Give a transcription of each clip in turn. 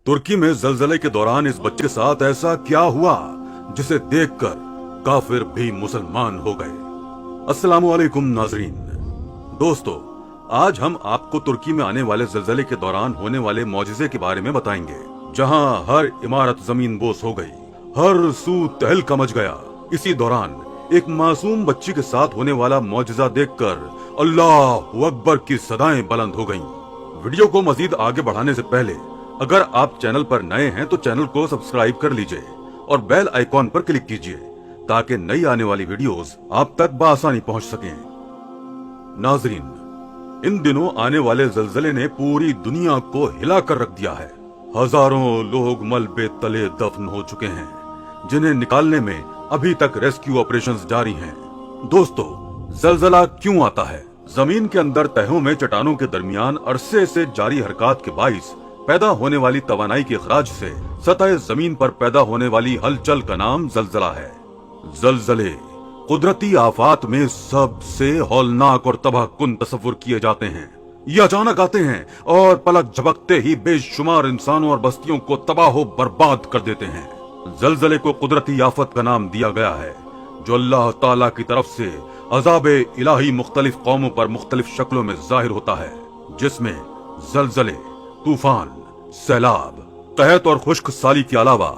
तुर्की में जलजले के दौरान इस बच्चे के साथ ऐसा क्या हुआ जिसे देखकर काफिर भी मुसलमान हो गए। अस्सलामु अलैकुम नाजरीन। दोस्तों, आज हम आपको तुर्की में आने वाले जलजले के दौरान होने वाले मौजिजे के बारे में बताएंगे, जहां हर इमारत जमीन बोस हो गई, हर सू तहलका मच गया। इसी दौरान एक मासूम बच्ची के साथ होने वाला मौजिजा देखकर अल्लाह अकबर की सदाएं बुलंद हो गईं। वीडियो को मजीद आगे बढ़ाने से पहले अगर आप चैनल पर नए हैं तो चैनल को सब्सक्राइब कर लीजिए और बेल आइकॉन पर क्लिक कीजिए ताकि नई आने वाली वीडियोस आप तक बआसानी पहुंच सकें। नाजरीन, इन दिनों आने वाले जलजले ने पूरी दुनिया को हिला कर रख दिया है। हजारों लोग मलबे तले दफन हो चुके हैं, जिन्हें निकालने में अभी तक रेस्क्यू ऑपरेशंस जारी हैं। दोस्तों, जलजला क्यों आता है? जमीन के अंदर तहों में चट्टानों के दरमियान अरसे से जारी हरकत के बाइस पैदा होने वाली तवानाई के अखराज से सतह जमीन पर पैदा होने वाली हलचल का नाम जलजला है। जलजले कुदरती आफात में सबसे हौलनाक और तबाहकुन तस्वुर किए जाते हैं। ये अचानक आते हैं और पलक झपकते ही बेशुमार इंसानों और बस्तियों को तबाह बर्बाद कर देते हैं। जलजले को कुदरती आफत का नाम दिया गया है, जो अल्लाह ताला की तरफ से अज़ाबे इलाही मुख्तलिफ कौमों पर मुख्तलिफ शक्लों में जाहिर होता है, जिसमें जलजले, तूफान, सैलाब, कहत और खुश्क साली के अलावा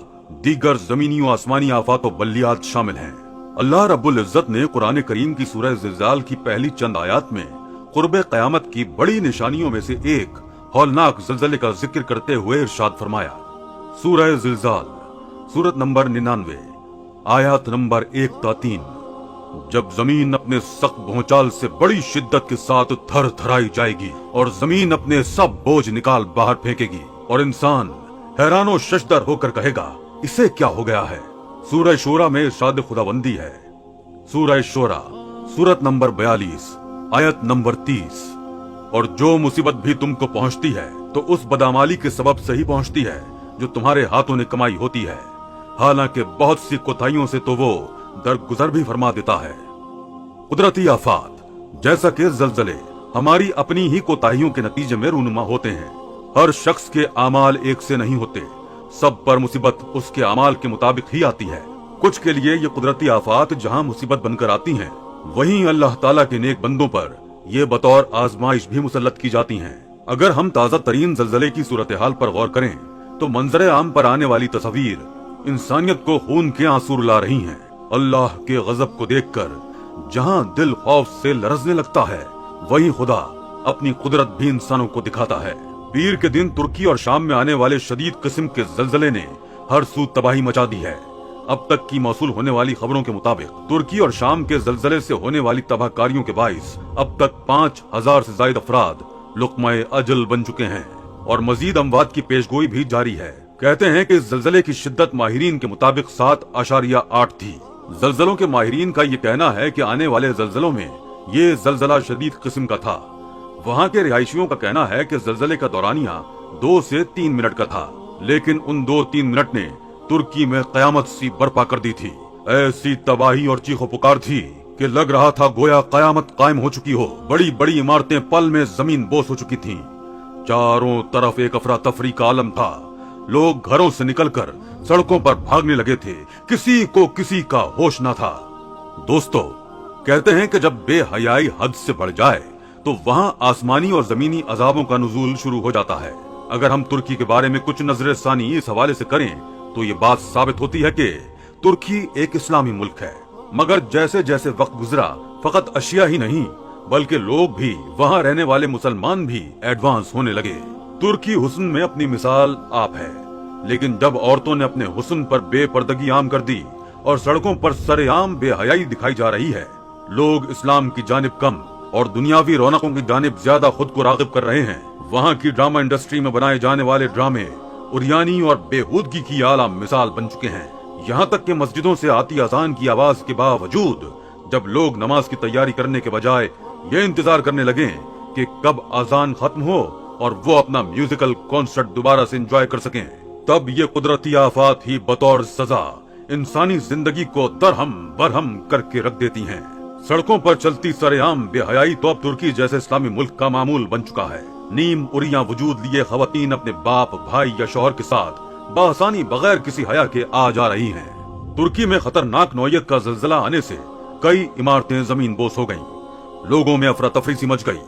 दीगर जमीनी और आसमानी आफात और बल्लियात शामिल हैं। अल्लाह रब्बुल इज्जत ने कुरान करीम की सूरह ज़िलज़ाल की पहली चंद आयात में कुर्बे क़यामत की बड़ी निशानियों में से एक हौलनाक जलजले का जिक्र करते हुए इरशाद फरमाया। सूरह ज़िलज़ाल सूरत नंबर 99 आयत नंबर 1 ता 3। जब जमीन अपने सख्त भूचाल से बड़ी शिद्दत के साथ थर थराई जाएगी और जमीन अपने सब बोझ निकाल बाहर फेंकेगी और इंसान हैरानो शशदर होकर कहेगा, इसे क्या हो गया है? सूरह शूरा में इरशाद खुदाबंदी है। सूरह शूरा सूरत नंबर 42 आयत नंबर 30। और जो मुसीबत भी तुमको पहुंचती है तो उस बदामाली के सबब से ही पहुंचती है जो तुम्हारे हाथों ने कमाई होती है। हालांकि बहुत सी कोताहियों से तो वो दरगुजर भी फरमा देता है। कुदरती आफात जैसा कि जलजले हमारी अपनी ही कोताहियों के नतीजे में रूनुमा होते हैं। हर शख्स के आमाल एक से नहीं होते, सब पर मुसीबत उसके आमाल के मुताबिक ही आती है। कुछ के लिए ये कुदरती आफात जहां मुसीबत बनकर आती हैं, वहीं अल्लाह ताला के नेक बंदों पर ये बतौर आजमाइश भी मुसल्लत की जाती हैं। अगर हम ताजा तरीन जलजले की सूरत हाल पर गौर करें तो मंजर आम पर आने वाली तस्वीर इंसानियत को खून के आंसू रुला रही हैं। अल्लाह के गजब को देखकर जहां दिल खौफ से लरजने लगता है, वहीं खुदा अपनी कुदरत भी इंसानों को दिखाता है। पीर के दिन तुर्की और शाम में आने वाले शदीद किस्म के जलजले ने हर सू तबाही मचा दी है। अब तक की मौसूल होने वाली खबरों के मुताबिक तुर्की और शाम के जलजले से होने वाली तबाहकारियों के बाइस अब तक 5000 से ज्यादा अफराद लुक़्मा-ए अजल बन चुके हैं और मजीद अमवात की पेशगोई भी जारी है। कहते हैं कि जलजले की शिद्दत माहिरीन के मुताबिक 7.8 थी। जलजलों के माहिरीन का ये कहना है कि आने वाले जलजलों में ये जलजला शदीद किस्म का था। वहाँ के रिहायशियों का कहना है कि जलजले का दौरानिया 2 से 3 मिनट का था, लेकिन उन 2-3 मिनट ने तुर्की में कयामत सी बर्पा कर दी थी। ऐसी तबाही और चीखो पुकार थी कि लग रहा था गोया कयामत कायम हो चुकी हो। बड़ी बड़ी इमारतें पल में जमीन बोस हो चुकी थीं। चारों तरफ एक अफरा तफरी का आलम था। लोग घरों से निकलकर सड़कों पर भागने लगे थे, किसी को किसी का होश न था। दोस्तों, कहते हैं कि जब बेहयाई हद से बढ़ जाए तो वहां आसमानी और जमीनी अजाबों का नुज़ूल शुरू हो जाता है। अगर हम तुर्की के बारे में कुछ नजर सानी इस हवाले से करें तो ये बात साबित होती है कि तुर्की एक इस्लामी मुल्क है, मगर जैसे जैसे वक्त गुजरा फकत अशिया ही नहीं बल्कि लोग भी, वहाँ रहने वाले मुसलमान भी एडवांस होने लगे। तुर्की हुस्न में अपनी मिसाल आप है, लेकिन जब औरतों ने अपने हुस्न पर बेपर्दगी आम कर दी और सड़कों पर सरेआम बेहयाई दिखाई जा रही है, लोग इस्लाम की जानिब कम और दुनियावी रौनकों की जानिब ज्यादा खुद को रागिब कर रहे हैं। वहाँ की ड्रामा इंडस्ट्री में बनाए जाने वाले ड्रामे उरियानी और बेहूदगी की आला मिसाल बन चुके हैं। यहाँ तक कि मस्जिदों से आती अजान की आवाज के बावजूद जब लोग नमाज की तैयारी करने के बजाय ये इंतजार करने लगे कि कब अजान खत्म हो और वो अपना म्यूजिकल कॉन्सर्ट दोबारा से एंजॉय कर सकें, तब ये कुदरती आफात ही बतौर सजा इंसानी जिंदगी को दरहम बरहम करके रख देती हैं। सड़कों पर चलती सरेआम बेहयाई तो अब तुर्की जैसे इस्लामी मुल्क का मामूल बन चुका है। نیم اریاں وجود لیے خواتین اپنے باپ، بھائی یا شوہر کے ساتھ بآسانی بغیر کسی حیا کے آ جا رہی ہیں۔ ترکی میں خطرناک نوعیت کا زلزلہ آنے سے کئی عمارتیں زمین بوس ہو گئیں، لوگوں میں افراتفری سی مچ گئی،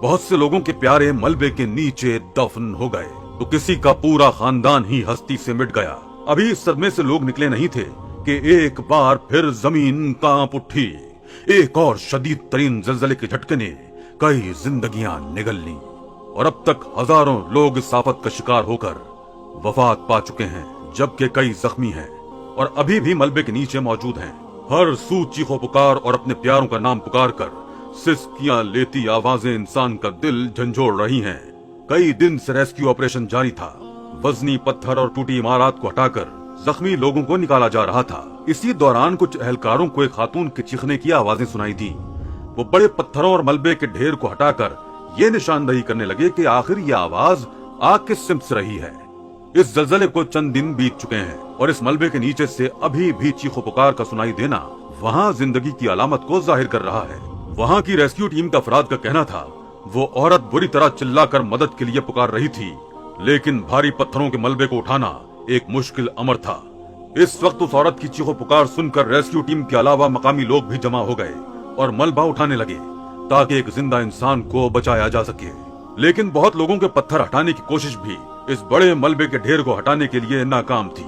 بہت سے لوگوں کے پیارے ملبے کے نیچے دفن ہو گئے تو کسی کا پورا خاندان ہی ہستی سے مٹ گیا۔ ابھی اس صدمے سے لوگ نکلے نہیں تھے کہ ایک بار پھر زمین کانپ اٹھی۔ ایک اور شدید ترین زلزلے کے جھٹکے نے کئی زندگیاں نگل لیں اور اب تک ہزاروں لوگ اس آفت کا شکار ہو کر وفات پا چکے ہیں، جبکہ کئی زخمی ہیں اور ابھی بھی ملبے کے نیچے موجود ہیں۔ ہر سو چیخو پکار اور اپنے پیاروں کا نام پکار کر سسکیاں لیتی آوازیں انسان کا دل جھنجھوڑ رہی ہیں۔ کئی دن سے ریسکیو آپریشن جاری تھا، وزنی پتھر اور ٹوٹی عمارات کو ہٹا کر زخمی لوگوں کو نکالا جا رہا تھا۔ اسی دوران کچھ اہلکاروں کو ایک خاتون کے چیخنے کی آوازیں سنائی دیں۔ وہ بڑے پتھروں اور ملبے کے ڈھیر کو ہٹا کر یہ نشاندہی کرنے لگے کہ آخر یہ آواز آگ کس سمت سے رہی ہے۔ اس زلزلے کو چند دن بیت چکے ہیں اور اس ملبے کے نیچے سے ابھی بھی چیخو پکار کا سنائی دینا وہاں زندگی کی علامت کو ظاہر کر رہا ہے۔ وہاں کی ریسکیو ٹیم کا افراد کا کہنا تھا وہ عورت بری طرح چلا کر مدد کے لیے پکار رہی تھی، لیکن بھاری پتھروں کے ملبے کو اٹھانا ایک مشکل امر تھا۔ اس وقت اس عورت کی چیخو پکار سن کر ریسکیو ٹیم کے علاوہ مقامی لوگ بھی جمع ہو گئے اور ملبہ اٹھانے لگے تاکہ ایک زندہ انسان کو بچایا جا سکے، لیکن بہت لوگوں کے پتھر ہٹانے کی کوشش بھی اس بڑے ملبے کے ڈھیر کو ہٹانے کے لیے ناکام تھی۔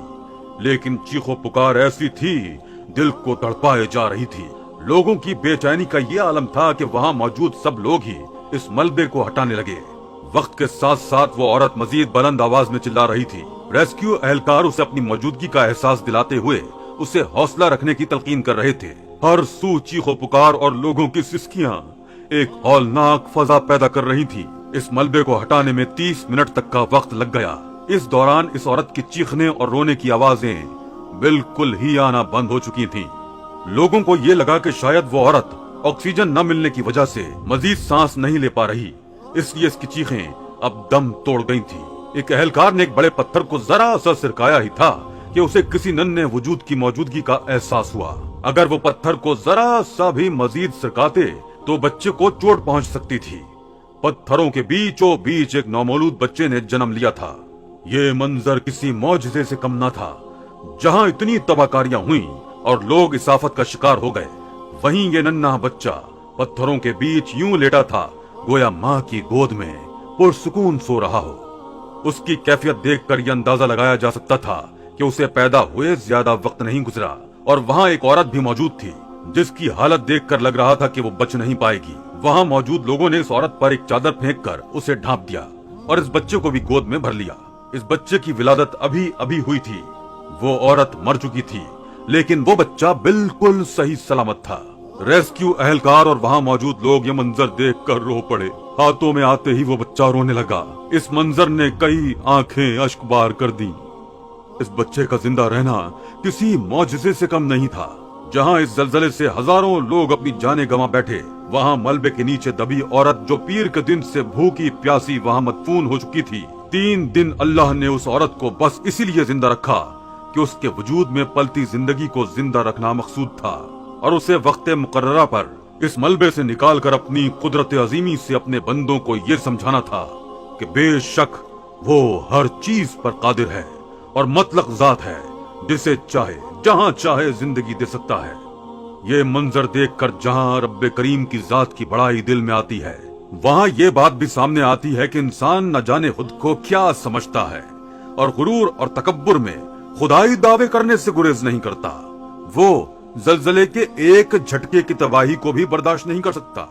لیکن چیخو پکار ایسی تھی دل کو تڑپائے جا رہی تھی۔ لوگوں کی بے چینی کا یہ عالم تھا کہ وہاں موجود سب لوگ ہی اس ملبے کو ہٹانے لگے۔ وقت کے ساتھ ساتھ وہ عورت مزید بلند آواز میں چلا رہی تھی۔ ریسکیو اہلکار اسے اپنی موجودگی کا احساس دلاتے ہوئے اسے حوصلہ رکھنے کی تلقین کر رہے تھے۔ ہر سو چیخو پکار اور لوگوں کی سسکیاں ایک ہولناک فضا پیدا کر رہی تھی۔ اس ملبے کو ہٹانے میں 30 منٹ تک کا وقت لگ گیا۔ اس دوران اس عورت کی چیخنے اور رونے کی آوازیں بالکل ہی آنا بند ہو چکی تھیں۔ لوگوں کو یہ لگا کہ شاید وہ عورت آکسیجن نہ ملنے کی وجہ سے مزید سانس نہیں لے پا رہی، اس لیے اس کی چیخیں اب دم توڑ گئی تھیں۔ ایک اہلکار نے ایک بڑے پتھر کو ذرا سا سرکایا ہی تھا کہ اسے کسی ننھے وجود کی موجودگی کا احساس ہوا۔ اگر وہ پتھر کو ذرا سا بھی مزید سرکاتے تو بچے کو چوٹ پہنچ سکتی تھی۔ پتھروں کے بیچوں بیچ ایک نومولود بچے نے جنم لیا تھا۔ یہ منظر کسی معجزے سے کم نہ تھا۔ جہاں اتنی تباہکاریاں ہوئیں اور لوگ اس آفت کا شکار ہو گئے، وہیں یہ ننھا بچہ پتھروں کے بیچ یوں لیٹا تھا گویا ماں کی گود میں پرسکون سو رہا ہو۔ اس کی کیفیت دیکھ کر یہ اندازہ لگایا جا سکتا تھا کہ اسے پیدا ہوئے زیادہ وقت نہیں گزرا، اور وہاں ایک عورت بھی موجود تھی جس کی حالت دیکھ کر لگ رہا تھا کہ وہ بچ نہیں پائے گی۔ وہاں موجود لوگوں نے اس عورت پر ایک چادر پھینک کر اسے ڈھانپ دیا اور اس بچے کو بھی گود میں بھر لیا۔ اس بچے کی ولادت ابھی ہوئی تھی۔ وہ عورت مر چکی تھی، لیکن وہ بچہ بالکل صحیح سلامت تھا۔ ریسکیو اہلکار اور وہاں موجود لوگ یہ منظر دیکھ کر رو پڑے۔ ہاتھوں میں آتے ہی وہ بچہ رونے لگا۔ اس منظر نے کئی آنکھیں اشک بار کر دیں۔ اس بچے کا زندہ رہنا کسی معجزے سے کم نہیں تھا۔ جہاں اس زلزلے سے ہزاروں لوگ اپنی جانیں گنوا بیٹھے، وہاں ملبے کے نیچے دبی عورت جو پیر کے دن سے بھوکی پیاسی وہاں مدفون ہو چکی تھی۔ 3 دن اللہ نے اس عورت کو بس اسی لیے زندہ رکھا کہ اس کے وجود میں پلتی زندگی کو زندہ رکھنا مقصود تھا، اور اسے وقت مقررہ پر اس ملبے سے نکال کر اپنی قدرت عظیمی سے اپنے بندوں کو یہ سمجھانا تھا کہ بے شک وہ ہر چیز پر قادر ہے اور مطلق ذات ہے، جسے چاہے جہاں چاہے زندگی دے سکتا ہے۔ یہ منظر دیکھ کر جہاں رب کریم کی ذات کی بڑائی دل میں آتی ہے، وہاں یہ بات بھی سامنے آتی ہے کہ انسان نہ جانے خود کو کیا سمجھتا ہے، اور غرور اور تکبر میں خدائی دعوے کرنے سے گریز نہیں کرتا۔ وہ زلزلے کے ایک جھٹکے کی تباہی کو بھی برداشت نہیں کر سکتا۔